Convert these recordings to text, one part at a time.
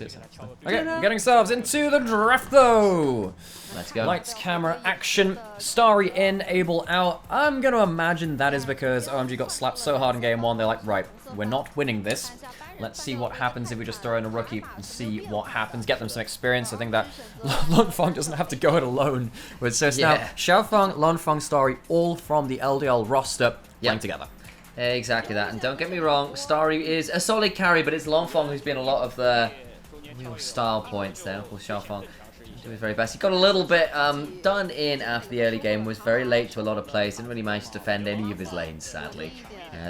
Okay, we're getting ourselves into the draft though. Let's go. Lights, camera, action. Starry in, Abel out. I'm going to imagine that is because OMG got slapped so hard in game 1. They're like, right, we're not winning this. Let's see what happens if we just throw in a rookie and see what happens. Get them some experience. I think that Lunfeng doesn't have to go it alone. So it's now Xiaofeng, Lunfeng, Starry, all from the LDL roster playing together. Exactly that. And don't get me wrong, Starry is a solid carry, but it's Lunfeng who's been a lot of the real style points there. Of course, Xiaofeng doing his very best. He got a little bit done in after the early game, was very late to a lot of plays, didn't really manage to defend any of his lanes, sadly.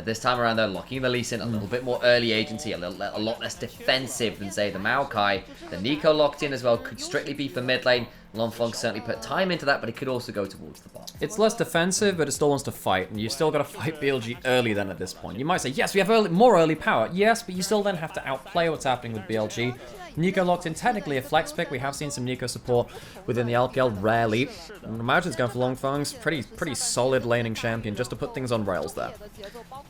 This time around, though, locking the Lee Sin, a little bit more early agency, a lot less defensive than, say, the Maokai. The Nico locked in as well, could strictly be for mid lane. Lunfeng certainly put time into that, but he could also go towards the bot. It's less defensive, but it still wants to fight, and you still got to fight BLG early then at this point. You might say, yes, we have more early power. Yes, but you still then have to outplay what's happening with BLG. Nico locked in, technically a flex pick. We have seen some Nico support within the LPL, rarely. I imagine it's going for Lunfeng's pretty solid laning champion, just to put things on rails there.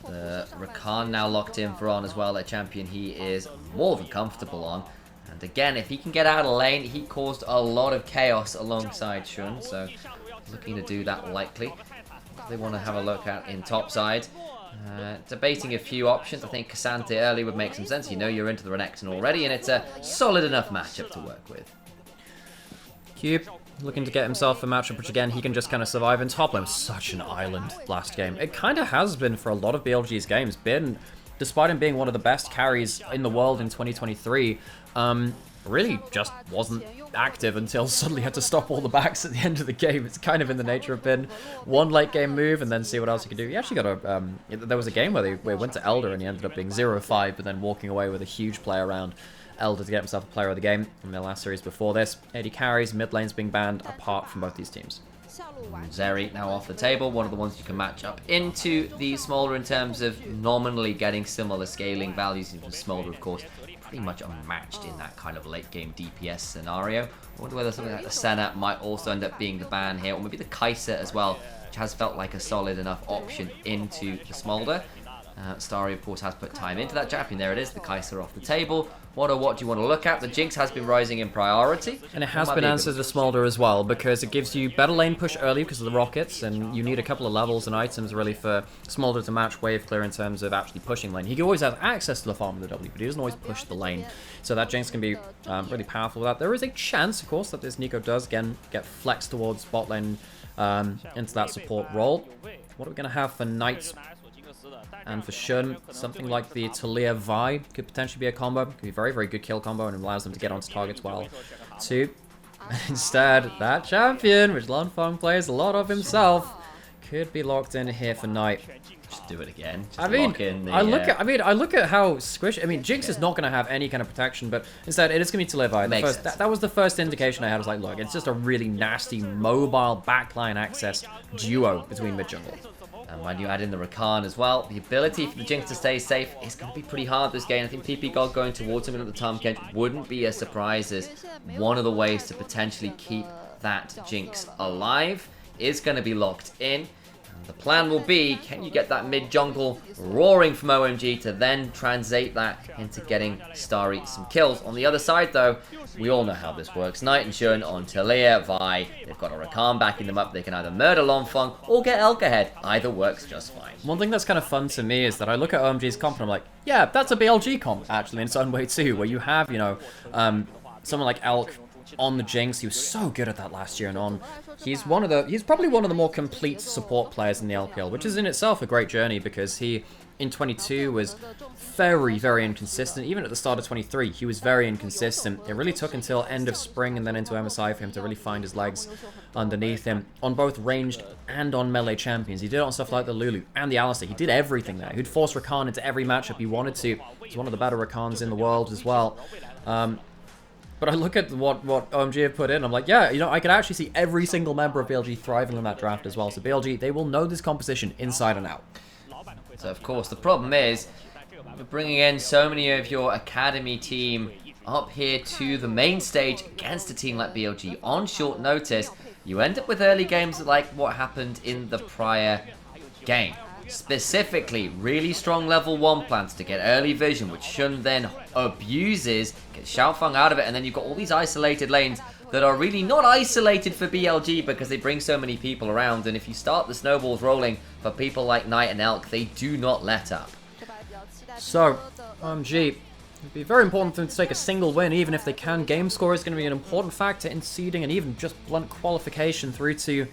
Rakan now locked in for On as well, a champion he is more than comfortable on. And again, if he can get out of lane, he caused a lot of chaos alongside Shun, so looking to do that likely. They want to have a look at in topside. Debating a few options. I think Cassante early would make some sense. You know you're into the Renekton already, and it's a solid enough matchup to work with. Cube looking to get himself a matchup, which again, he can just kind of survive in top lane. Such an island last game. It kind of has been for a lot of BLG's games. Despite him being one of the best carries in the world in 2023, really just wasn't active until suddenly had to stop all the backs at the end of the game. It's kind of in the nature of Bin. One late game move and then see what else he could do. He actually got a... there was a game where they went to Elder and he ended up being 0-5, but then walking away with a huge play around Elder to get himself a player of the game in the last series before this. 80 carries, mid lane's being banned apart from both these teams. Zeri now off the table, one of the ones you can match up into the Smolder in terms of nominally getting similar scaling values. Even Smolder, of course, pretty much unmatched in that kind of late game DPS scenario. I wonder whether something like the Senna might also end up being the ban here, or maybe the Kaiser as well, which has felt like a solid enough option into the Smolder. Starry, of course, has put time into that champion. There it is, the Kaiser off the table. What do you want to look at? The Jinx has been rising in priority. And it has been answered to Smolder as well, because it gives you better lane push early because of the rockets, and you need a couple of levels and items really for Smolder to match wave clear in terms of actually pushing lane. He always has access to the farm of the W, but he doesn't always push the lane. So that Jinx can be really powerful with that. There is a chance, of course, that this Nico does again get flexed towards bot lane into that support role. What are we going to have for Knights? And for Shun, something like the Talia Vi could potentially be a combo. Could be a very, very good kill combo and allows them to get onto targets well too. Instead, that champion, which Lunfeng plays a lot of himself, could be locked in here for Knight. Just do it again. Just I mean, lock in the, I look at how squishy. I mean, Jinx is not going to have any kind of protection, but instead it is going to be Talia Vi. That was the first indication I had. I was like, look, it's just a really nasty mobile backline access duo between mid jungle. And when you add in the Rakan as well, the ability for the Jinx to stay safe is going to be pretty hard this game. I think TP God going towards him at the Tom Kent wouldn't be a surprise, as one of the ways to potentially keep that Jinx alive is going to be locked in. And the plan will be, can you get that mid-jungle roaring from OMG to then translate that into getting Starry some kills. On the other side, though, we all know how this works. Knight and Shun on Talia, Vi. They've got a Rakan backing them up. They can either murder Lunfeng or get Elk ahead. Either works just fine. One thing that's kind of fun to me is that I look at OMG's comp and I'm like, yeah, that's a BLG comp, actually, in its own way too, where you have, you know, someone like Elk on the Jinx. He was so good at that last year and on. He's probably one of the more complete support players in the LPL, which is in itself a great journey because he, in 22, was very, very inconsistent. Even at the start of 23, he was very inconsistent. It really took until end of spring and then into MSI for him to really find his legs underneath him on both ranged and on melee champions. He did it on stuff like the Lulu and the Alistar. He did everything there. He'd force Rakan into every matchup he wanted to. He's one of the better Rakans in the world as well. But I look at what OMG have put in, I'm like, yeah, you know, I could actually see every single member of BLG thriving in that draft as well. So BLG, they will know this composition inside and out. So, of course, the problem is bringing in so many of your academy team up here to the main stage against a team like BLG on short notice. You end up with early games like what happened in the prior game. Specifically, really strong level 1 plans to get early vision, which Shun then abuses, gets Xiaofang out of it, and then you've got all these isolated lanes that are really not isolated for BLG because they bring so many people around, and if you start the snowballs rolling for people like Knight and Elk, they do not let up. So, OMG, it'd be very important for them to take a single win, even if they can. Game score is going to be an important factor in seeding and even just blunt qualification through to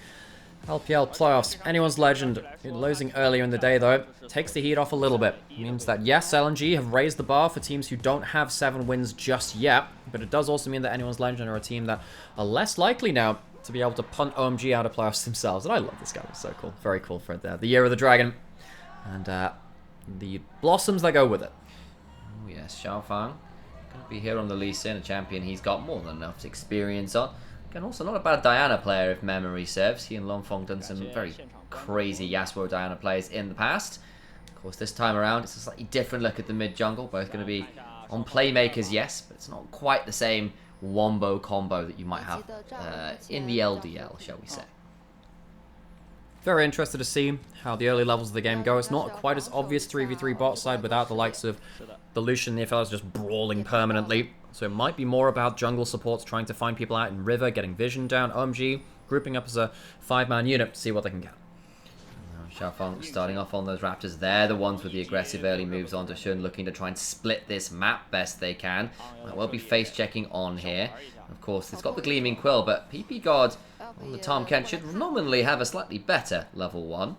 LPL playoffs. Anyone's Legend, losing earlier in the day though, takes the heat off a little bit. It means that yes, LNG have raised the bar for teams who don't have 7 wins just yet, but it does also mean that Anyone's Legend are a team that are less likely now to be able to punt OMG out of playoffs themselves. And I love this guy, it's so cool. Very cool for it there. The Year of the Dragon, and the blossoms that go with it. Oh yes, Xiaofang gonna be here on the Lee Sin, a champion he's got more than enough experience on. And also not a bad Diana player if memory serves. He and Longfong done some very crazy Yasuo Diana plays in the past. Of course, this time around, it's a slightly different look at the mid jungle. Both going to be on playmakers, yes, but it's not quite the same wombo combo that you might have in the LDL, shall we say. Very interested to see how the early levels of the game go. It's not quite as obvious 3v3 bot side without the likes of the Lucian and the FLs just brawling permanently. So it might be more about jungle supports trying to find people out in River, getting vision down. OMG grouping up as a 5-man unit to see what they can get. Xiaofang starting off on those Raptors. They're the ones with the aggressive early moves onto Shun, looking to try and split this map best they can. Might well be face checking on here. Of course, it's got the Gleaming Quill, but PP God on the Tahm Kench should nominally have a slightly better level 1.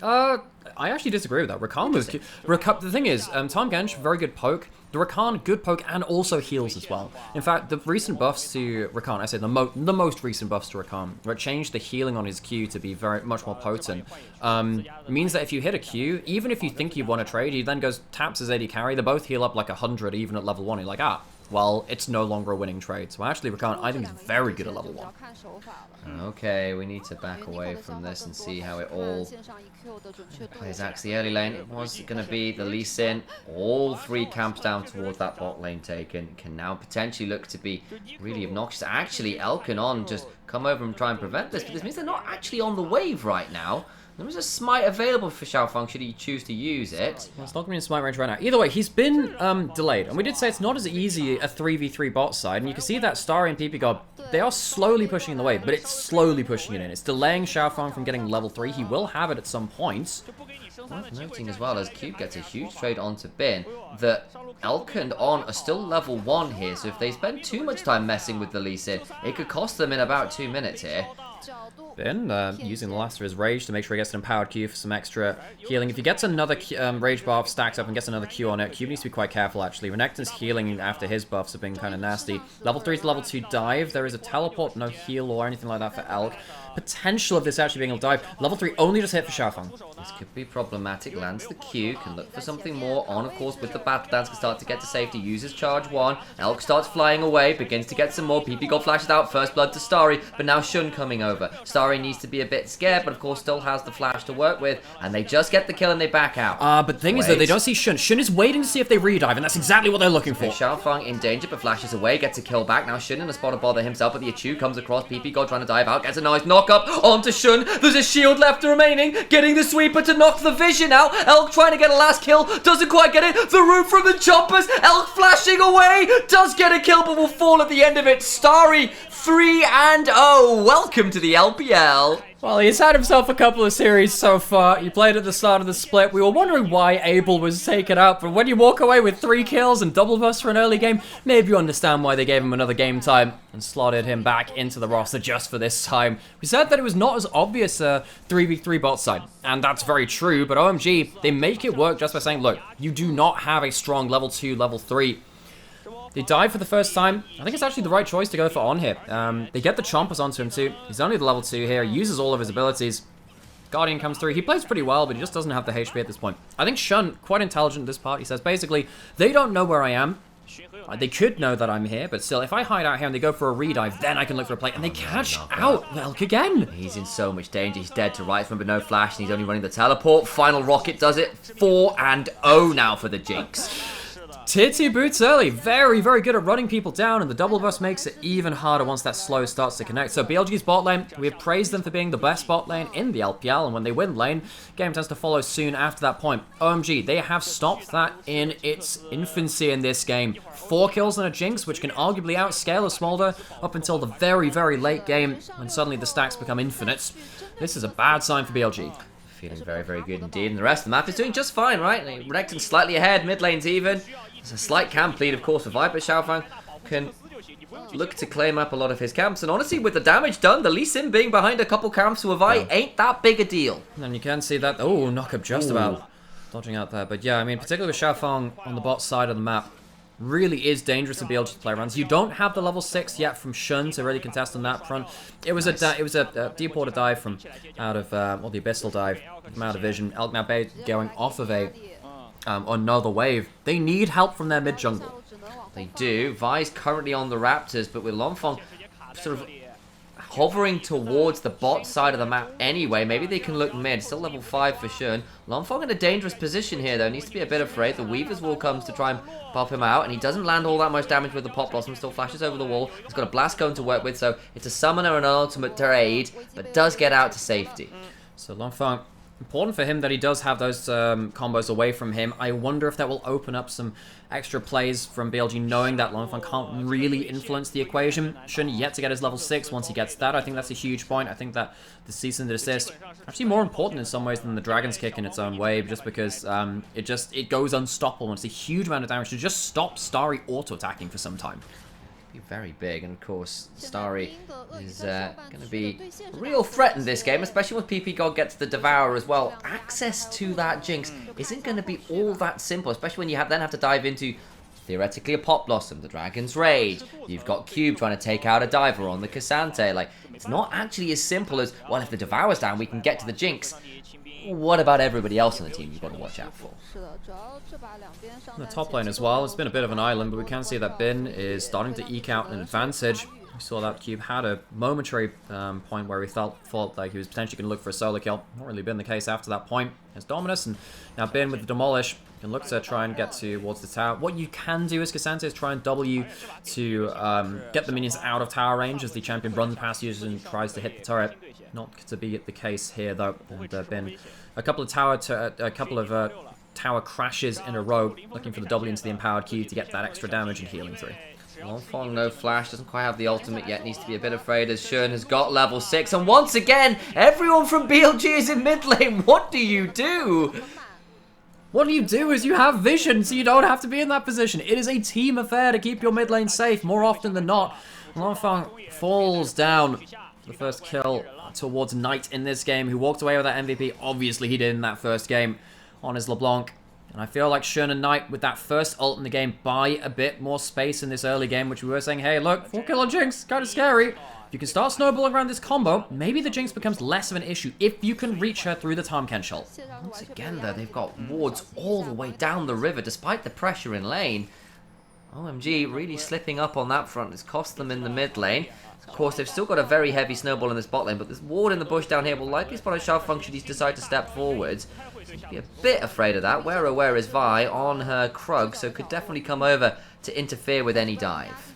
I actually disagree with that. Rakan was... the thing is, Tahm Kench, very good poke. The Rakan, good poke, and also heals as well. In fact, the recent buffs to Rakan, I say the most recent buffs to Rakan, where it changed the healing on his Q to be much more potent, means that if you hit a Q, even if you think you want to trade, he then goes, taps his AD carry, they both heal up like 100 even at level 1. You're like, well, it's no longer a winning trade. So actually, Rakan, I think, is very good at level 1. Okay, we need to back away from this and see how it all plays out. The early lane, it was going to be the Lee Sin. All 3 camps down towards that bot lane taken. Can now potentially look to be really obnoxious. Actually, Elk and On just come over and try and prevent this, but this means they're not actually on the wave right now. There is a smite available for Xiaofang should he choose to use it. Well, it's not going to be in smite range right now. Either way, he's been delayed. And we did say it's not as easy a 3v3 bot side. And you can see that Starry and PP God, they are slowly pushing in the wave, but it's slowly pushing it in. It's delaying Xiaofang from getting level 3. He will have it at some point. Worth noting as well, as Cube gets a huge trade onto Bin, that Elk and On are still level 1 here. So if they spend too much time messing with the Lee Sin, it could cost them in about 2 minutes here. Bin using the last of his rage to make sure he gets an empowered Q for some extra healing. If he gets another rage buff, stacks up and gets another Q on it, Cube needs to be quite careful actually. Renekton's healing after his buffs have been kind of nasty. Level 3 to level 2 dive. There is a teleport, no heal or anything like that for Elk. Potential of this actually being able to dive. Level 3 only just hit for Xiaofang. This could be problematic. Lands the Q, can look for something more. On, of course, with the battle dance, can start to get to safety. Uses charge 1. Elk starts flying away, begins to get some more. PP God flashes out. First blood to Starry, but now Shun coming over. Starry needs to be a bit scared, but of course still has the flash to work with. And they just get the kill and they back out. But the thing is that they don't see Shun. Shun is waiting to see if they redive, and that's exactly what they're looking for. Xiaofang in danger, but flashes away, gets a kill back. Now Shun in a spot to bother himself, but the Achu comes across. PP God trying to dive out, gets a nice knock up onto Shun. There's a shield left remaining, getting the sweeper to knock the vision out. Elk trying to get a last kill, doesn't quite get it. The root from the choppers, Elk flashing away, does get a kill, but will fall at the end of it. Starry 3-0. Welcome to the LPL. Well, he's had himself a couple of series so far. He played at the start of the split. We were wondering why Abel was taken out, but when you walk away with 3 kills and double buffs for an early game, maybe you understand why they gave him another game time and slotted him back into the roster just for this time. We said that it was not as obvious a 3v3 bot side, and that's very true, but OMG, they make it work just by saying, look, you do not have a strong level 2, level 3. They dive for the first time. I think it's actually the right choice to go for On here. They get the Chompers onto him too. He's only the level 2 here. He uses all of his abilities. Guardian comes through. He plays pretty well, but he just doesn't have the HP at this point. I think Shun, quite intelligent this part. He says, basically, they don't know where I am. They could know that I'm here, but still, if I hide out here and they go for a redive, then I can look for a play. And they catch out Elk again. He's in so much danger. He's dead to right from, but no flash, and he's only running the teleport. Final rocket does it. 4-0 now for the Jinx. Tier 2 boots early. Very, very good at running people down, and the double burst makes it even harder once that slow starts to connect. So BLG's bot lane, we have praised them for being the best bot lane in the LPL, and when they win lane, game tends to follow soon after that point. OMG, they have stopped that in its infancy in this game. 4 kills and a Jinx, which can arguably outscale a Smolder up until the very, very late game, when suddenly the stacks become infinite. This is a bad sign for BLG. Feeling very, very good indeed. And the rest of the map is doing just fine, right? Renekton slightly ahead, mid lane's even. There's a slight camp lead, of course, for Viper. Xiaofang can look to claim up a lot of his camps. And honestly, with the damage done, the Lee Sin being behind a couple camps for Vi ain't that big a deal. And you can see that. Oh, knock up just about dodging out there. But yeah, I mean, particularly with Xiaofang on the bot side of the map, really is dangerous to be able to play around. So you don't have the level 6 yet from Shun to really contest on that front. It was a deep water dive from out of, or the abyssal dive from out of vision. Elk now going off of a another wave. They need help from their mid jungle. They do. Vi's currently on the Raptors, but with Longfong sort of hovering towards the bot side of the map anyway. Maybe they can look mid. Still level 5 for Shun. Longfong in a dangerous position here, though. Needs to be a bit afraid. The Weaver's Wall comes to try and pop him out, and he doesn't land all that much damage with the Pop Blossom. Still flashes over the wall. He's got a Blast Cone to work with, so it's a summoner and an ultimate to aid, but does get out to safety. So Longfong, important for him that he does have those combos away from him. I wonder if that will open up some extra plays from BLG, knowing that Longfong can't really influence the equation. Shun yet to get his level 6. Once he gets that, I think that's a huge point. I think that the cease and desist actually more important in some ways than the Dragon's Kick in its own way, just because it goes unstoppable, and it's a huge amount of damage to just stop Starry auto-attacking for some time. Be very big, and of course Starry is going to be a real threat in this game, especially when PP God gets the Devourer as well. Access to that Jinx isn't going to be all that simple, especially when you then have to dive into theoretically a Pop Blossom, the Dragon's Rage. You've got Cube trying to take out a Diver on the Cassante. Like, it's not actually as simple as, well, if the Devourer's down, we can get to the Jinx. What about everybody else on the team you've got to watch out for? On the top lane as well, it's been a bit of an island, but we can see that Bin is starting to eke out an advantage. We saw that Cube had a momentary point where he thought like he was potentially going to look for a solo kill. Not really been the case after that point. There's Dominus, and now Bin with the Demolish can look to try and get towards the tower. What you can do as Cassante is try and W to get the minions out of tower range as the champion runs past you and tries to hit the turret. Not to be the case here though. And Bin, a couple of tower crashes in a row, looking for the W into the empowered Q to get that extra damage and healing through. Longfong, no flash, doesn't quite have the ultimate yet, needs to be a bit afraid as Shun has got level 6, and once again, everyone from BLG is in mid lane. What do you do? What you do is you have vision, so you don't have to be in that position. It is a team affair to keep your mid lane safe, more often than not. Longfong falls down. The first kill towards Knight in this game, who walked away with that MVP. Obviously, he did in that first game on his LeBlanc. And I feel like Shun and Knight, with that first ult in the game, buy a bit more space in this early game, which we were saying, hey, look, 4 kill on Jinx, kind of scary. If you can start snowballing around this combo, maybe the Jinx becomes less of an issue if you can reach her through the Tahm Kench ult. Once again, though, they've got wards all the way down the river, despite the pressure in lane. OMG really slipping up on that front. It's cost them in the mid lane. Of course, they've still got a very heavy snowball in this bot lane, but this ward in the bush down here will likely spot a Xiaofang should he decide to step forwards. So be a bit afraid of that. Where is Vi on her Krug, so could definitely come over to interfere with any dive.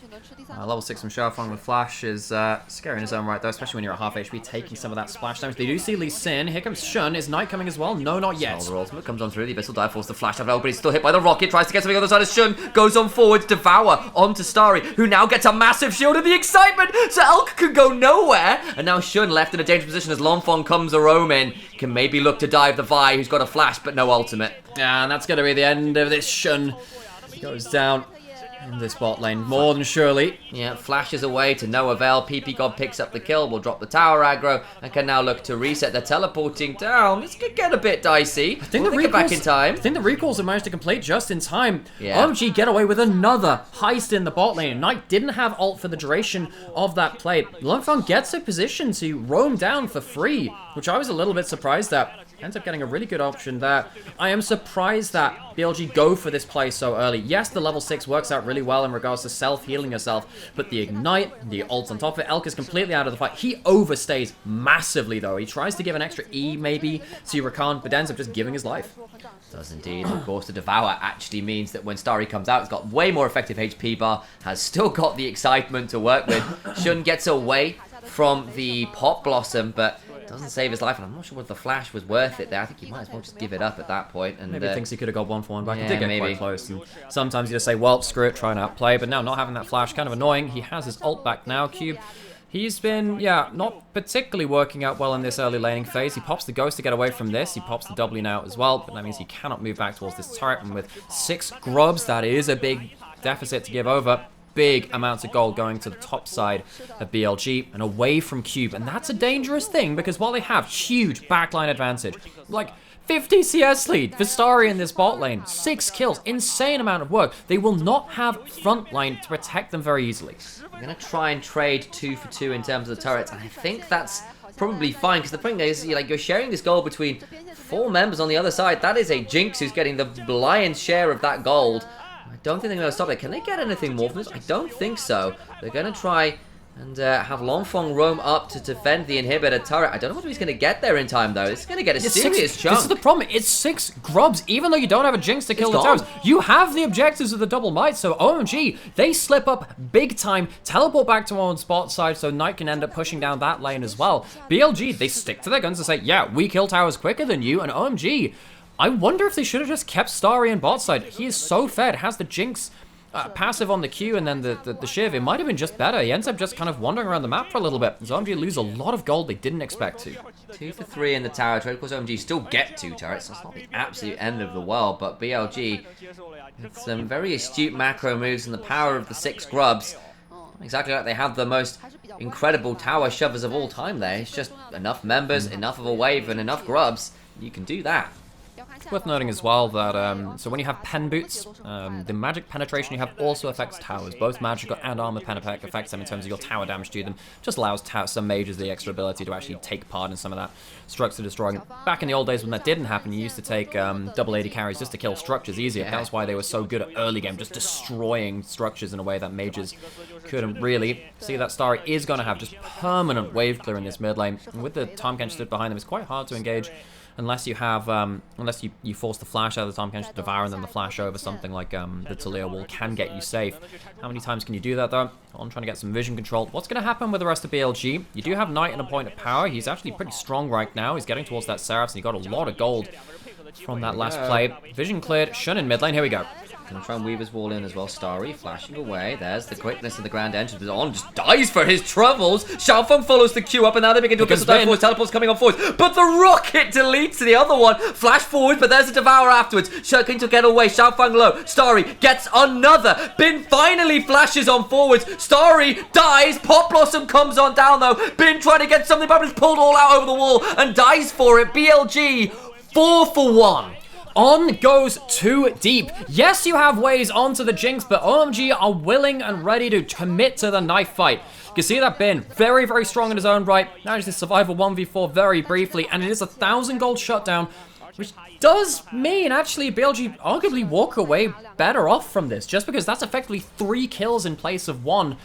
Level 6 from Xiaofang with Flash is scary in his own right, though, especially when you're at half HP, taking some of that splash damage. They do see Lee Sin. Here comes Shun. Is Knight coming as well? No, not yet. The ultimate comes on through. The Abyssal Dive forces the Flash out, but he's still hit by the rocket. Tries to get to the other side as Shun goes on forward. Devour onto Starry, who now gets a massive shield, and the excitement! So Elk could go nowhere. And now Shun left in a dangerous position as Longfong comes a roam in. Can maybe look to dive the Vi, who's got a Flash, but no ultimate. Yeah, and that's going to be the end of this. Shun goes down in this bot lane, more than surely. Yeah, flashes away to no avail. PP God picks up the kill, will drop the tower aggro, and can now look to reset. They're teleporting down. This could get a bit dicey. I think get back in time. I think the recalls have managed to complete just in time. Yeah. OMG get away with another heist in the bot lane. Knight didn't have ult for the duration of that play. Longfong gets a position to roam down for free, which I was a little bit surprised at. ends up getting a really good option there. I am surprised that BLG go for this play so early. Yes, the level 6 works out really well in regards to self-healing yourself, but the Ignite, the ult on top of it, Elk is completely out of the fight. He overstays massively, though. He tries to give an extra E, maybe, to Rakan, but ends up just giving his life. Does indeed. Of course, the Devour actually means that when Starry comes out, it's got way more effective HP bar, has still got the excitement to work with. Shun gets away from the Pot Blossom, but doesn't save his life, and I'm not sure whether the flash was worth it there. I think he might as well just give it up at that point. And maybe thinks he could have got 1-for-1 back. Yeah, He did get maybe quite close. And sometimes you just say, well, screw it, try and outplay. But now, not having that flash, kind of annoying. He has his ult back now, Cube. He's been, yeah, not particularly working out well in this early laning phase. He pops the Ghost to get away from this. He pops the W now as well, but that means he cannot move back towards this turret. And with 6 grubs, that is a big deficit to give over. Big amounts of gold going to the top side of BLG and away from Cube. And that's a dangerous thing because while they have huge backline advantage, like 50 CS lead for Starry in this bot lane, 6 kills, insane amount of work, they will not have front line to protect them very easily. I'm going to try and trade 2 for 2 in terms of the turrets, and I think that's probably fine because the thing is, you're sharing this gold between 4 members on the other side. That is a Jinx who's getting the lion's share of that gold. I don't think they're going to stop it. Can they get anything more from this? I don't think so. They're going to try and have Longfong roam up to defend the inhibitor turret. I don't know whether he's going to get there in time, though. This is going to get a serious chunk. This is the problem. It's 6 grubs. Even though you don't have a Jinx to kill the towers, you have the objectives of the double might. So OMG, they slip up big time, teleport back to one spot side, so Knight can end up pushing down that lane as well. BLG, they stick to their guns and say, yeah, we kill towers quicker than you, and OMG, I wonder if they should have just kept Starry in bot side. He is so fed, has the Jinx passive on the Q and then the Shiv. It might have been just better. He ends up just kind of wandering around the map for a little bit. OMG lose a lot of gold they didn't expect to. 2 for 3 in the tower trade. Of course, OMG still get 2 turrets. That's not the absolute end of the world, but BLG with some very astute macro moves and the power of the 6 grubs. Exactly like they have the most incredible tower shovers of all time there. It's just enough members, enough of a wave, and enough grubs. You can do that. It's worth noting as well that, so when you have pen boots, the magic penetration you have also affects towers. Both magical and armor pen effect affects them in terms of your tower damage to them. Just allows some mages the extra ability to actually take part in some of that structure destroying. Back in the old days when that didn't happen, you used to take double AD carries just to kill structures easier. That's why they were so good at early game, just destroying structures in a way that mages couldn't really. See that Starry is going to have just permanent wave clear in this mid lane. And with the Tahm Kench stood behind them, it's quite hard to engage. Unless you have, unless you force the flash out of the Tahm Kench to devour and then the flash over something like the Talia wall can get you safe. How many times can you do that though? I'm trying to get some vision control. What's going to happen with the rest of BLG? You do have Knight in a point of power. He's actually pretty strong right now. He's getting towards that Seraphs and he got a lot of gold from that last play. Vision cleared. Shun in mid lane. Here we go. Gonna try and weave his wall in as well. Starry flashing away. There's the quickness of the grand entrance. But On just dies for his troubles. Xiaofeng follows the queue up, and now they begin to get some forwards. Teleports coming on forwards. But the rocket deletes the other one. Flash forward, but there's a devour afterwards. Shirking to get away. Xiaofeng low. Starry gets another. Bin finally flashes on forwards. Starry dies. Pot Blossom comes on down though. Bin trying to get something, but he's pulled all out over the wall and dies for it. BLG 4 for 1. On goes too deep. Yes, you have ways onto the Jinx, but OMG are willing and ready to commit to the knife fight. You can see that Bin, very, very strong in his own right. Managed to survive a 1v4 very briefly, and it is a 1,000 gold shutdown, which does mean, actually, BLG arguably walk away better off from this, just because that's effectively 3 kills in place of 1.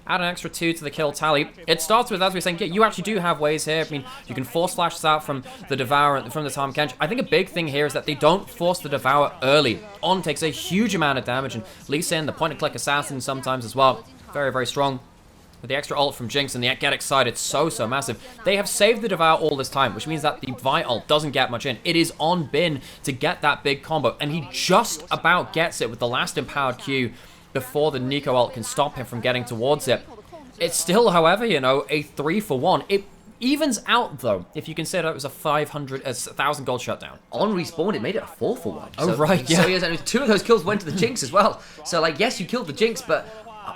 Add an extra 2 to the kill tally. It starts with, as we were saying, yeah, you actually do have ways here. I mean, you can force flashes out from the Devour, from the Tahm Kench. I think a big thing here is that they don't force the Devour early. On takes a huge amount of damage, and Lee Sin, the point-and-click assassin sometimes as well. Very, very strong. With the extra ult from Jinx and the Get Excited, so massive. They have saved the Devour all this time, which means that the Vi ult doesn't get much in. It is on Bin to get that big combo, and he just about gets it with the last empowered Q before the Nico ult can stop him from getting towards it. It's still, however, you know, a 3 for 1. It evens out, though, if you consider it was a 1,000 gold shutdown. On respawn, it made it a 4 for 1. Oh, right, yeah. So, yes, and 2 of those kills went to the Jinx as well. So, like, yes, you killed the Jinx, but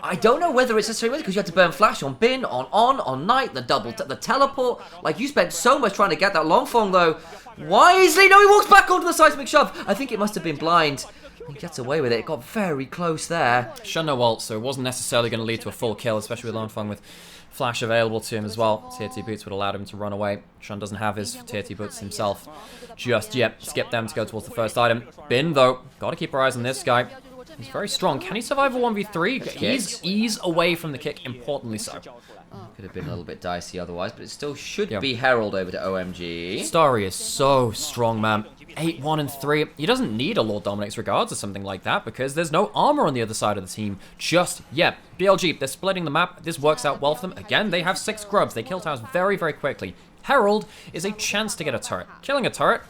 I don't know whether it's necessarily because you had to burn flash on Bin, on Knight, the teleport. Like, you spent so much trying to get that Longfong, though. Wisely, no, he walks back onto the seismic shove. I think it must have been blind. He gets away with it. It got very close there. Shun no ult, so it wasn't necessarily going to lead to a full kill, especially with Lonfeng with flash available to him as well. Tier 2 boots would allow him to run away. Shun doesn't have his Tier 2 boots himself just yet. Skip them to go towards the first item. Bin, though, got to keep our eyes on this guy. He's very strong. Can he survive a 1v3? He's ease away from the kick, importantly so. Could have been a little bit dicey otherwise, but it still should be Herald over to OMG. Starry is so strong, man. 8, 1, and 3. He doesn't need a Lord Dominic's Regards or something like that because there's no armor on the other side of the team just yet. BLG, they're splitting the map. This works out well for them. Again, they have 6 grubs. They kill towers very, very quickly. Herald is a chance to get a turret. Killing a turret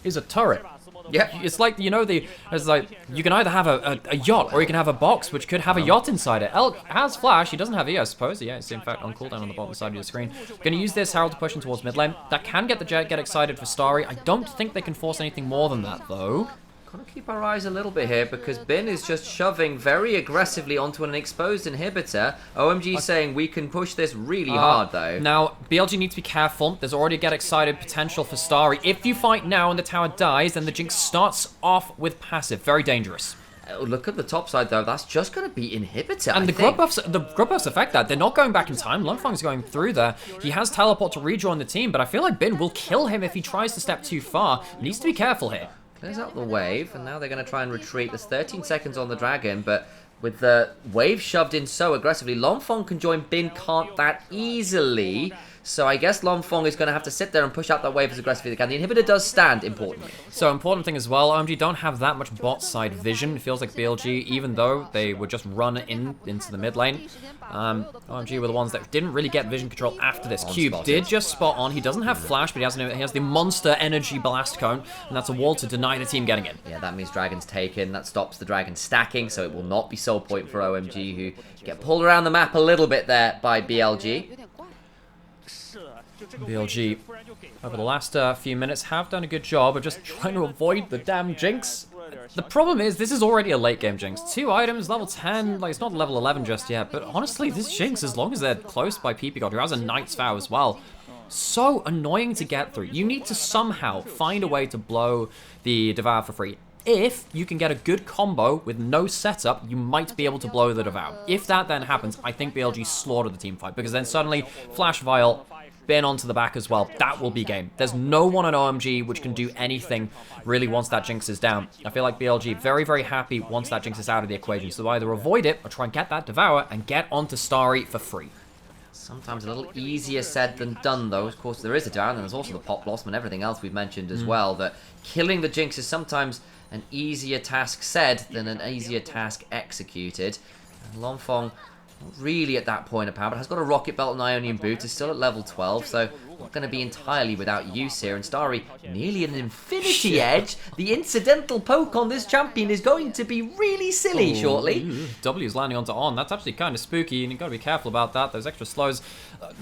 is a turret. Yeah, it's like, you know, it's like, you can either have a yacht or you can have a box which could have a yacht inside it. Elk has flash, he doesn't have E, I suppose. Yeah, it's in fact on cooldown on the bottom side of your screen. Gonna use this Herald to push him towards mid lane. That can get the Jet get excited for Starry. I don't think they can force anything more than that, though. Gotta keep our eyes a little bit here because Bin is just shoving very aggressively onto an exposed inhibitor. OMG saying we can push this really hard though. Now, BLG needs to be careful. There's already a get excited potential for Starry. If you fight now and the tower dies, then the Jinx starts off with passive. Very dangerous. Look at the top side though, that's just going to be inhibitor. And the grub buffs affect that. They're not going back in time. Lunfeng's going through there. He has teleport to rejoin the team, but I feel like Bin will kill him if he tries to step too far. He needs to be careful here. Clears out the wave, and now they're going to try and retreat. There's 13 seconds on the dragon, but with the wave shoved in so aggressively, Lonfeng can join Bin can't that easily. So I guess Lonfeng is going to have to sit there and push out that wave as aggressively as they can. The inhibitor does stand, importantly. So important thing as well, OMG don't have that much bot side vision. It feels like BLG, even though they would just run into the mid lane. OMG were the ones that didn't really get vision control after this. Cube did just spot on. He doesn't have flash, but he has the monster energy blast cone, and that's a wall to deny the team getting in. Yeah, that means dragon's taken. That stops the dragon stacking, so it will not be soul point for OMG, who get pulled around the map a little bit there by BLG. BLG, over the last few minutes, have done a good job of just trying to avoid the damn Jinx. The problem is, this is already a late game Jinx. 2 items, level 10, like it's not level 11 just yet, but honestly, this Jinx, as long as they're close by PP God, who has a Knight's Vow as well, so annoying to get through. You need to somehow find a way to blow the Devour for free. If you can get a good combo with no setup, you might be able to blow the Devour. If that then happens, I think BLG slaughter the team fight, because then suddenly, Flash Vial, Bin onto the back as well. That will be game. There's no one on OMG which can do anything really once that Jinx is down. I feel like BLG very, very happy once that Jinx is out of the equation. So either avoid it or try and get that Devour and get onto Starry for free. Sometimes a little easier said than done, though. Of course, there is a Devour, and there's also the Pop Blossom and everything else we've mentioned as well. That killing the Jinx is sometimes an easier task said than an easier task executed. And Lonfeng, really at that point of power, but has got a Rocket Belt and Ionian Boot, is still at level 12, so not going to be entirely without use here. And Starry nearly an Infinity Edge. The incidental poke on this champion is going to be really silly shortly. W's landing onto On. That's actually kind of spooky, and you've got to be careful about that. Those extra slows.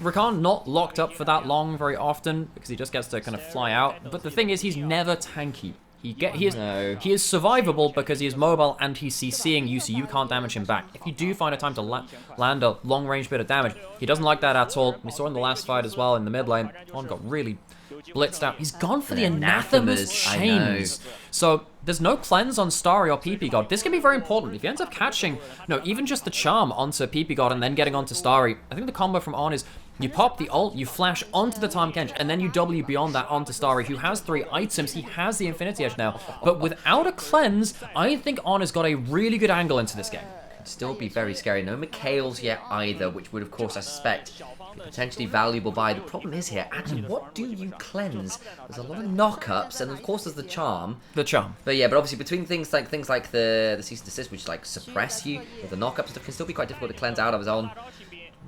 Rakan not locked up for that long very often, because he just gets to kind of fly out. But the thing is, he's never tanky. He is survivable because he is mobile and he's CCing you, so you can't damage him back. If you do find a time to land a long-range bit of damage, he doesn't like that at all. We saw in the last fight as well in the mid lane, On got really blitzed out. He's gone for the Anathema's chains. So there's no cleanse on Starry or PP God. This can be very important. If he ends up catching, even just the charm onto PP God and then getting onto Starry, I think the combo from On is you pop the ult, you flash onto the Tahm Kench, and then you W beyond that onto Starry, who has 3 items. He has the Infinity Edge now, but without a cleanse, I think On has got a really good angle into this game. Could still be very scary. No Mikhail's yet either, which would, of course, I suspect, be potentially valuable buy. The problem is here, actually, what do you cleanse? There's a lot of knock-ups, and of course there's the charm. The charm. But yeah, but obviously between things like the cease and desist, which like suppress you, with the knock-ups stuff, can still be quite difficult to cleanse out of his own.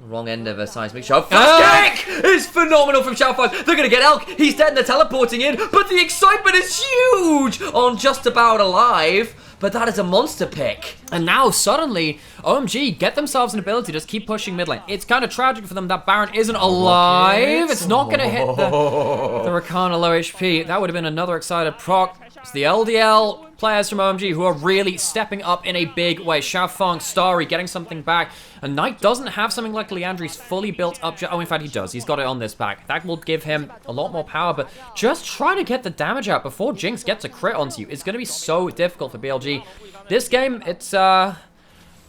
Wrong end of a seismic show. Fast kick is phenomenal from Xiaofeng. They're going to get Elk. He's dead and they're teleporting in. But the excitement is huge on Just About Alive. But that is a monster pick. And now, suddenly, OMG get themselves an ability to just keep pushing mid lane. It's kind of tragic for them that Baron isn't alive. It's not going to hit the Rakan low HP. That would have been another excited proc. It's the LDL players from OMG who are really stepping up in a big way. Xiaofeng, Starry getting something back. And Knight doesn't have something like Leandri's fully built up. Oh, in fact, he does. He's got it on this back. That will give him a lot more power, but just trying to get the damage out before Jinx gets a crit onto you is going to be so difficult for BLG. This game, it's, I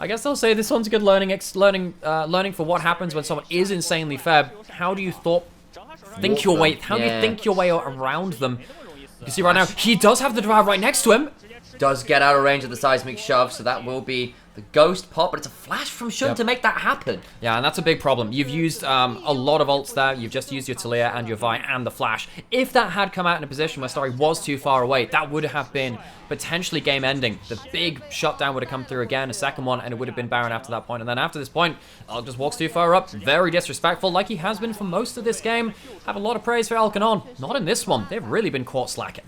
guess I'll say this one's a good learning for what happens when someone is insanely fair. How do you think your way around them? You see right now, he does have the drive right next to him. Does get out of range of the seismic shove, so that will be the ghost pop, but it's a flash from Shun to make that happen. Yeah, and that's a big problem. You've used a lot of ults there. You've just used your Talia and your Vi and the flash. If that had come out in a position where Starry was too far away, that would have been potentially game-ending. The big shutdown would have come through again, a second one, and it would have been Baron after that point. And then after this point, Elk just walks too far up. Very disrespectful, like he has been for most of this game. Have a lot of praise for Elk and On. Not in this one. They've really been caught slacking.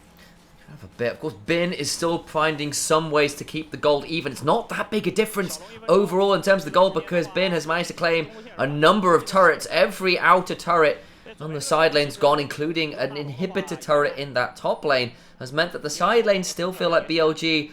A bit. Of course, Bin is still finding some ways to keep the gold even. It's not that big a difference overall in terms of the gold because Bin has managed to claim a number of turrets. Every outer turret on the side lane's gone, including an inhibitor turret in that top lane, has meant that the side lanes still feel like BLG,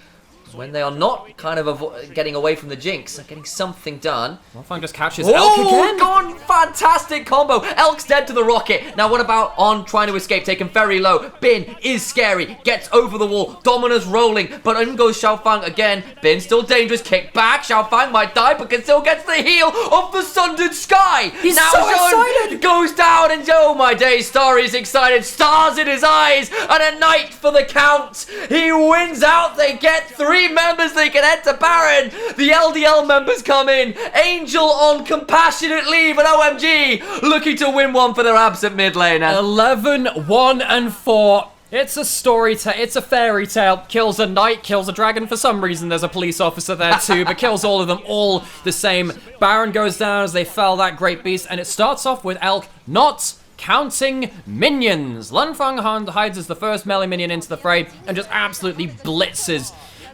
when they are not kind of getting away from the Jinx, are getting something done. Longfang just catches Elk again. Gone! Fantastic combo. Elk's dead to the rocket. Now what about On trying to escape, taken very low. Bin is scary, gets over the wall. Domina's rolling, but in goes Xiaofeng again. Bin still dangerous, kick back. Xiaofeng might die, but can still get the heal of the sundered sky. He's now so excited. Goes down and oh my days, Starry's excited. Stars in his eyes and a Knight for the count. He wins out. They get 3 members, they can head to Baron. The LDL members come in. Angel on compassionate leave and OMG looking to win one for their absent mid laner. 11, 1, and 4. It's a story tale. It's a fairy tale. Kills a knight, kills a dragon. For some reason, there's a police officer there too, but kills all of them all the same. Baron goes down as they fell that great beast, and it starts off with Elk not counting minions. Lungfang hides as the first melee minion into the fray and just absolutely blitzes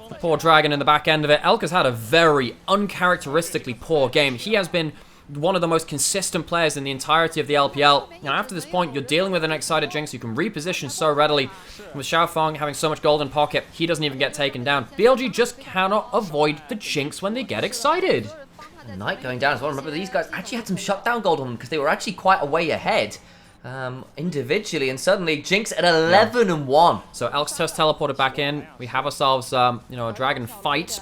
the poor dragon in the back end of it. Elk has had a very uncharacteristically poor game. He has been one of the most consistent players in the entirety of the LPL. Now, after this point, you're dealing with an excited Jinx who can reposition so readily. With Xiaofeng having so much gold in pocket, he doesn't even get taken down. BLG just cannot avoid the Jinx when they get excited. Knight going down as well. Remember, these guys actually had some shutdown gold on them because they were actually quite a way ahead. Individually, and suddenly Jinx at 11 and 1. So Elk's just teleported back in. We have ourselves, a dragon fight.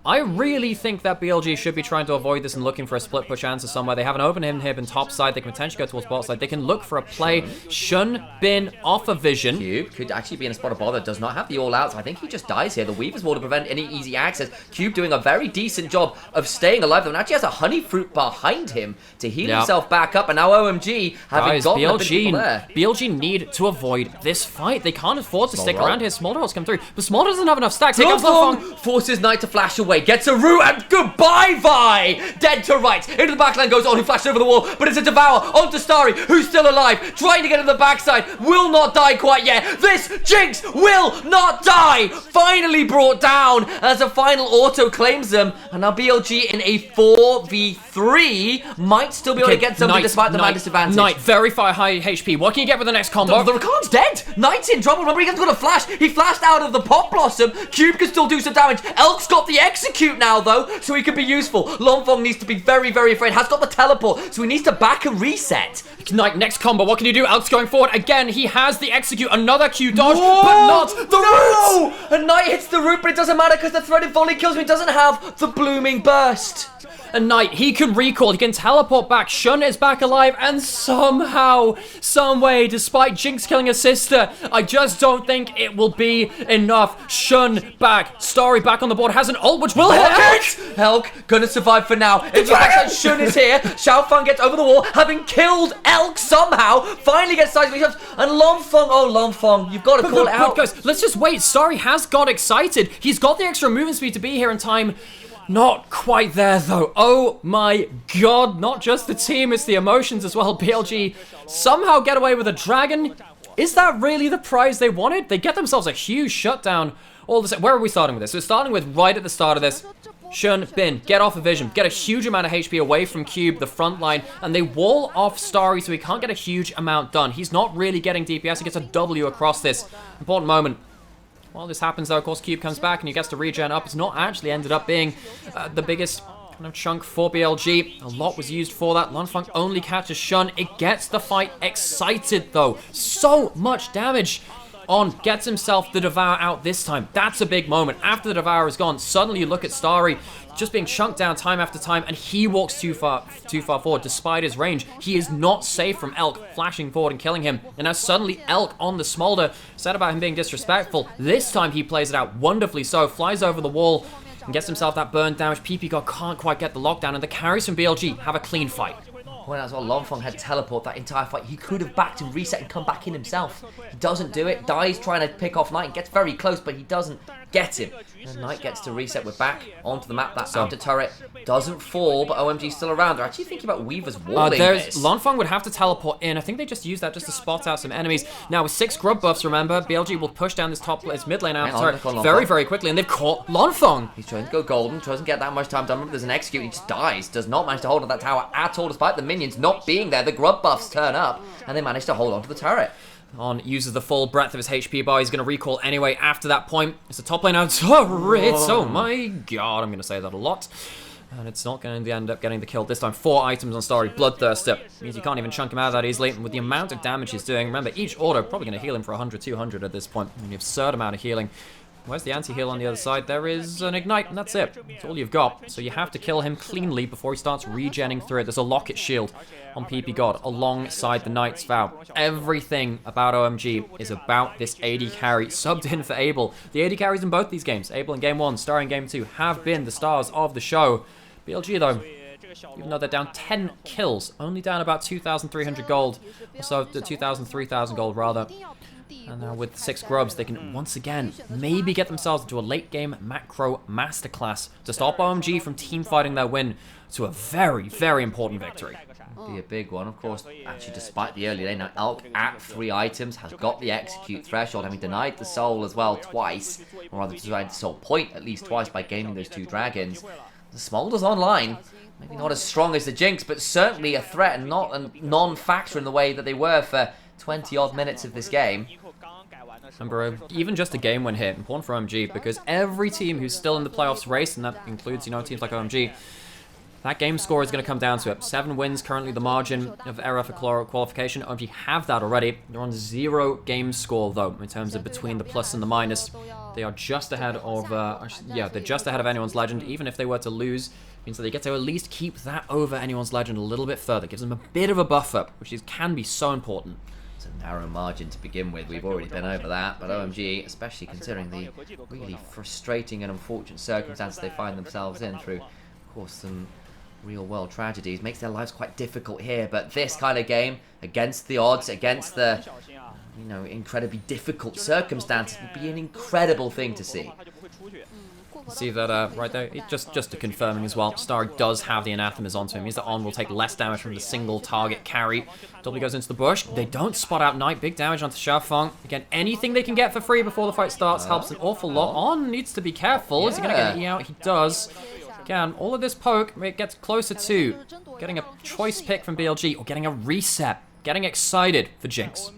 I really think that BLG should be trying to avoid this and looking for a split push answer somewhere. They have an open inhib in top side. They can potentially go towards bot side. They can look for a play. Shun, Bin, off of vision. Cube could actually be in a spot of bother. Does not have the all out, so I think he just dies here. The Weaver's Wall to prevent any easy access. Cube doing a very decent job of staying alive, though, and actually has a honey fruit behind him to heal himself back up. And now OMG having gotten a bit of people there. BLG need to avoid this fight. They can't afford to stick around here. Smolder's come through, but Smolder doesn't have enough stacks. Here comes Longfang. Forces Knight to flash away. Gets a root and goodbye, Vi! Dead to right. Into the backline goes On, who flashed over the wall, but it's a Devour onto Starry, who's still alive, trying to get to the backside. Will not die quite yet. This Jinx will not die! Finally brought down as a final auto claims them, and now BLG in a 4v3 might still be able to get something despite the man disadvantage. Knight, very high HP. What can you get with the next combo? The Rakan's dead! Knight's in trouble. Remember, he hasn't got a flash. He flashed out of the Pop Blossom. Cube can still do some damage. Elk's got the execute now, though, so he can be useful. Longfang needs to be very, very afraid. Has got the teleport, so he needs to back and reset. Knight, next combo. What can you do? Elk's going forward. Again, he has the execute. Another Q dodge, but not the root! And Knight hits the root, but it doesn't matter because the threaded volley kills him. He doesn't have the blooming burst. And Knight, he can recall, he can teleport back. Shun is back alive, and somehow, someway, despite Jinx killing her sister, I just don't think it will be enough. Shun back, Starry back on the board, has an ult, which will hit. Elk gonna survive for now. It looks like Shun is here. Xiaofeng gets over the wall, having killed Elk somehow. Finally gets seismic shots, and Longfang, oh Longfang, you've got to call it out. Guys, let's just wait. Starry has got excited. He's got the extra movement speed to be here in time. Not quite there, though. Oh my god, not just the team, it's the emotions as well. BLG somehow get away with a dragon. Is that really the prize they wanted? They get themselves a huge shutdown. All this. Where are we starting with this? We're starting with right at the start of this. Shun, Bin, get off of vision. Get a huge amount of HP away from Cube, the front line, and they wall off Starry so he can't get a huge amount done. He's not really getting DPS. He gets a W across this. Important moment. While this happens, though, of course, Cube comes back and he gets to regen up. It's not actually ended up being the biggest kind of chunk for BLG. A lot was used for that. Lunfeng only catches Shun. It gets the fight excited, though. So much damage on. Gets himself the Devour out this time. That's a big moment. After the Devour is gone, suddenly you look at Starry just being chunked down time after time, and he walks too far forward despite his range. He is not safe from Elk flashing forward and killing him. And now suddenly Elk on the Smolder said about him being disrespectful. This time he plays it out wonderfully so, flies over the wall and gets himself that burn damage. PP God can't quite get the lockdown, and the carries from BLG have a clean fight. When as well, Lunfeng had teleport that entire fight. He could have backed and reset and come back in himself. He doesn't do it. Dies trying to pick off Knight and gets very close, but he doesn't get him. And Knight gets to reset. We're back onto the map. That outer turret doesn't fall, but OMG's still around. They're actually thinking about Weaver's walling this. Lunfeng would have to teleport in. I think they just used that just to spot out some enemies. Now with 6 grub buffs, remember, BLG will push down this mid lane out turret very quickly, and they've caught Lunfeng. He's trying to go golden, doesn't get that much time done. Remember, there's an execute, he just dies. Does not manage to hold on that tower at all, despite the minions not being there. The grub buffs turn up, and they manage to hold on to the turret. On uses the full breadth of his HP bar. He's going to recall anyway after that point. It's a top lane out turret. Oh my god, I'm going to say that a lot. And it's not going to end up getting the kill this time. 4 items on Starry. Bloodthirster. Means you can't even chunk him out that easily. And with the amount of damage he's doing, remember, each auto probably going to heal him for 100, 200 at this point. An absurd amount of healing. Where's the anti-heal on the other side? There is an ignite, and that's it. That's all you've got. So you have to kill him cleanly before he starts regenning through it. There's a locket shield on PP God alongside the Knight's Vow. Everything about OMG is about this AD carry subbed in for Abel. The AD carries in both these games, Abel in Game 1, Star in Game 2, have been the stars of the show. BLG, though, even though they're down 10 kills, only down about 2,300 gold. So 2,000, 3,000 gold, rather. And now with 6 grubs, they can once again maybe get themselves into a late game macro masterclass to stop OMG from team fighting their win to a very, very important victory. Be a big one, of course. Actually, despite the early lane, now Elk at 3 items has got the execute threshold, having denied the soul as well twice, or rather denied the soul point at least twice by gaming those 2 dragons. The Smolder's online. Maybe not as strong as the Jinx, but certainly a threat and not a non-factor in the way that they were for 20-odd minutes of this game. Remember, even just a game win here, important for OMG, because every team who's still in the playoffs race, and that includes, you know, teams like OMG, that game score is going to come down to it. 7 wins, currently the margin of error for qualification. OMG have that already. They're on 0 game score, though, in terms of between the plus and the minus. They are just ahead of, they're just ahead of anyone's legend. Even if they were to lose, means that they get to at least keep that over anyone's legend a little bit further. Gives them a bit of a buffer, which can be so important. It's a narrow margin to begin with. We've already been over that, but OMG, especially considering the really frustrating and unfortunate circumstances they find themselves in through, of course, some real-world tragedies, makes their lives quite difficult here. But this kind of game, against the odds, against the, you know, incredibly difficult circumstances, would be an incredible thing to see. See that right there? Just to confirming as well, Starry does have the anathemas onto him. Means that On will take less damage from the single target carry. W goes into the bush. They don't spot out Knight. Big damage onto Xiaofeng. Again, anything they can get for free before the fight starts helps an awful lot. On needs to be careful. Is he going to get an E out? He does. Again, all of this poke, it gets closer to getting a choice pick from BLG or getting a reset. Getting excited for Jinx.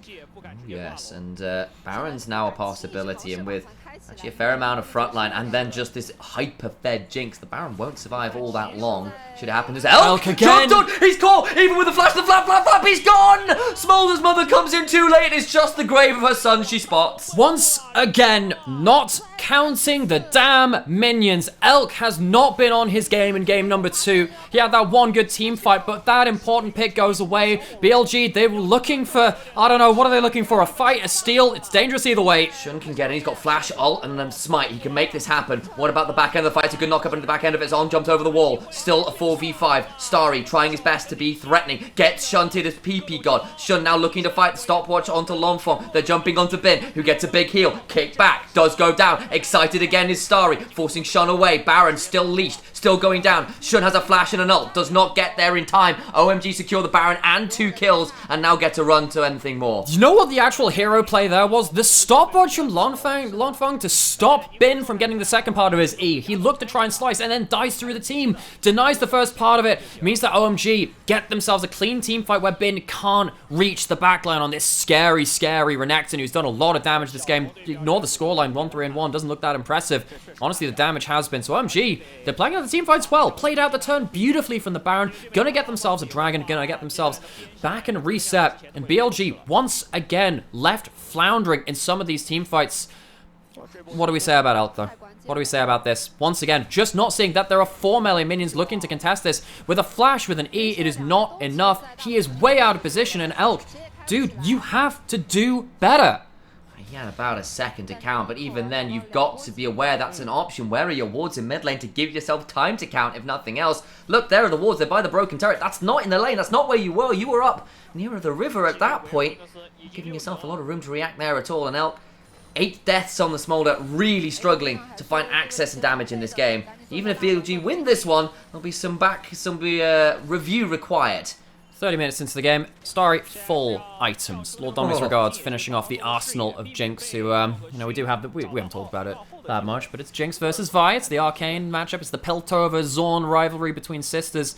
Yes, and Baron's now a possibility, and with actually a fair amount of frontline, and then just this hyper-fed Jinx, the Baron won't survive all that long. Should it happen as Elk again! He's caught! Even with the flash, the flap, he's gone! Smolder's mother comes in too late. It's just the grave of her son she spots. Once again, not counting the damn minions. Elk has not been on his game in game number 2. He had that one good team fight, but that important pick goes away. BLG, they were looking for, I don't know, what are they looking for? A fight, a steal? It's dangerous either way. Shun can get it. He's got flash, ult, and then smite. He can make this happen. What about the back end of the fight? It's a good knock up into the back end of it. On jumped over the wall. Still a 4v5. Starry trying his best to be threatening. Gets shunted as PP God. Shun now looking to fight the stopwatch onto Lunfeng. They're jumping onto Bin, who gets a big heal. Kick back. Does go down. Excited again is Starry, forcing Shun away. Baron still leashed, still going down. Shun has a flash and an ult, does not get there in time. OMG secure the Baron and 2 kills, and now get to run to anything more. You know what the actual hero play there was? The stopwatch from Lonfeng to stop Bin from getting the second part of his E. He looked to try and slice and then dies through the team. Denies the first part of it. Means that OMG get themselves a clean team fight where Bin can't reach the backline on this scary Renekton, who's done a lot of damage this game. Ignore the scoreline, 1-3-1, doesn't look that impressive. Honestly, the damage has been. So OMG, they're playing out the team fights well. Played out the turn beautifully from the Baron. Gonna get themselves a dragon, gonna get themselves back and reset. And BLG, once again, left floundering in some of these team fights. What do we say about Elk, though? What do we say about this? Once again, just not seeing that there are 4 melee minions looking to contest this. With a flash, with an E, it is not enough. He is way out of position, and Elk, dude, you have to do better. He had about a second to count, but even then, you've got to be aware that's an option. Where are your wards in mid lane to give yourself time to count, if nothing else? Look, there are the wards. They're by the broken turret. That's not in the lane. That's not where you were. You were up nearer the river at that point. You're giving yourself a lot of room to react there at all, and Elk, 8 deaths on the Smolder, really struggling to find access and damage in this game. Even if BLG win this one, there'll be some review required. 30 minutes into the game, Starry full items. Lord Dominic's regards, finishing off the arsenal of Jinx, who, you know, we haven't talked about it that much, but it's Jinx versus Vi. It's the Arcane matchup. It's the Piltover Zorn rivalry between sisters.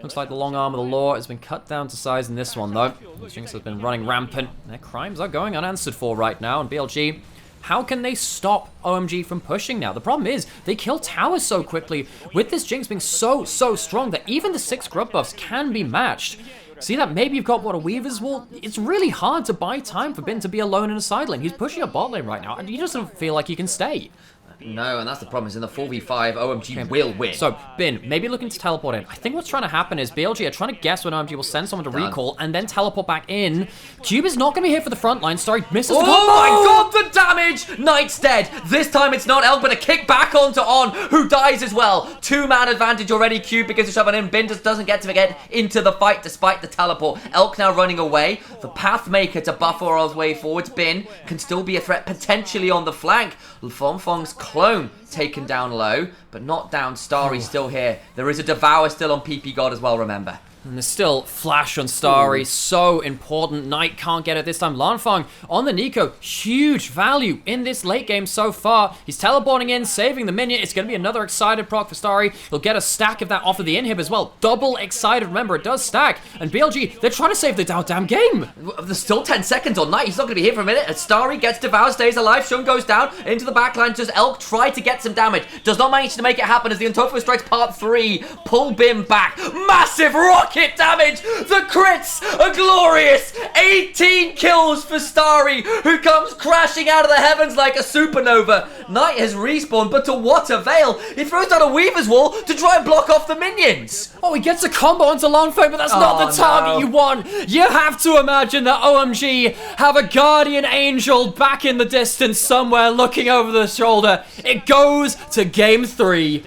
Looks like the long arm of the law has been cut down to size in this one, though. Jinx has been running rampant. Their crimes are going unanswered for right now, and BLG, how can they stop OMG from pushing now? The problem is, they kill towers so quickly, with this Jinx being so strong that even the 6 grub buffs can be matched. See that? Maybe you've got, what, a Weaver's Wall? It's really hard to buy time for Bin to be alone in a side lane. He's pushing a bot lane right now, and he doesn't feel like he can stay. No, and that's the problem, is in the 4v5, OMG will win. So, Bin, maybe looking to teleport in. I think what's trying to happen is BLG are trying to guess when OMG will send someone to recall and then teleport back in. Cube is not going to be here for the front line. Sorry, misses the combo. Oh my god, the damage! Knight's dead. This time it's not Elk, but a kick back onto On, who dies as well. 2-man advantage already, Cube begins to shove it in. Bin just doesn't get to get into the fight despite the teleport. Elk now running away. The Pathmaker to buffer his way forwards. Bin can still be a threat potentially on the flank. Fong's clone taken down low, but not down. Starry still here. There is a Devour still on PP God as well, remember. And there's still flash on Starry, so important. Knight can't get it this time. Lanfang on the Nico, huge value in this late game so far. He's teleporting in, saving the minion. It's going to be another excited proc for Starry. He'll get a stack of that off of the inhib as well. Double excited, remember, it does stack. And BLG, they're trying to save the damn game. There's still 10 seconds on Knight. He's not going to be here for a minute. As Starry gets Devour, stays alive. Shun goes down into the backline. Does Elk try to get some damage? Does not manage to make it happen as the Untofo strikes part 3. Pull Bim back. Massive rocket damage. The crits are glorious. 18 kills for Starry, who comes crashing out of the heavens like a supernova. Knight has respawned, but to what avail? He throws down a Weaver's Wall to try and block off the minions. Oh, he gets a combo onto Longfang, but that's not the target you want. You have to imagine that OMG have a guardian angel back in the distance somewhere looking over the shoulder. It goes to game 3.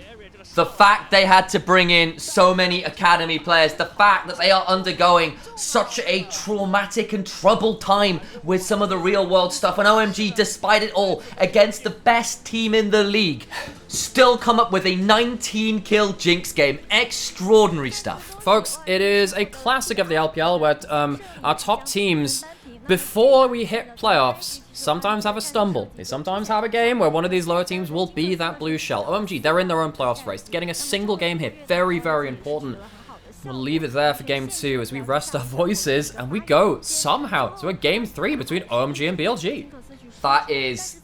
The fact they had to bring in so many academy players, the fact that they are undergoing such a traumatic and troubled time with some of the real world stuff, and OMG, despite it all, against the best team in the league, still come up with a 19-kill Jinx game. Extraordinary stuff. Folks, it is a classic of the LPL where our top teams, before we hit playoffs, sometimes have a stumble. They sometimes have a game where one of these lower teams will be that blue shell. OMG, they're in their own playoffs race. Getting a single game hit, very, very important. We'll leave it there for game 2 as we rest our voices and we go somehow to a game 3 between OMG and BLG. That is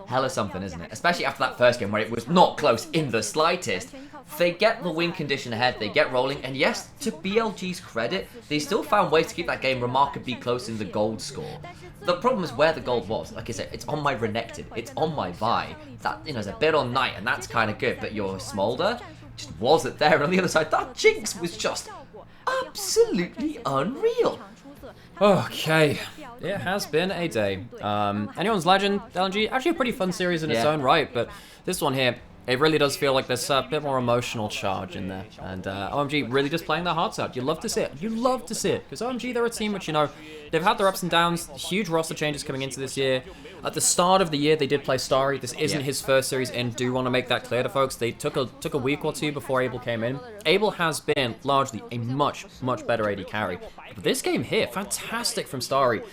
hella something, isn't it? Especially after that first game where it was not close in the slightest. They get the win condition ahead, they get rolling, and yes, to BLG's credit, they still found ways to keep that game remarkably close in the gold score. The problem is where the gold was. Like I said, it's on my Renekton, it's on my Vi. That, you know, there's a bit on Knight, and that's kind of good, but your Smolder just wasn't there. And on the other side, that Jinx was just absolutely unreal. Okay, it has been a day. Anyone's Legend, LNG, actually a pretty fun series in its own right, but this one here, It really does feel like there's a bit more emotional charge in there. And OMG really just playing their hearts out. You love to see it. You love to see it. Because OMG, they're a team which, you know, they've had their ups and downs. Huge roster changes coming into this year. At the start of the year, they did play Starry. This isn't his first series in. Do want to make that clear to folks. They took a week or two before Abel came in. Abel has been largely a much better AD carry. But this game here, fantastic from Starry.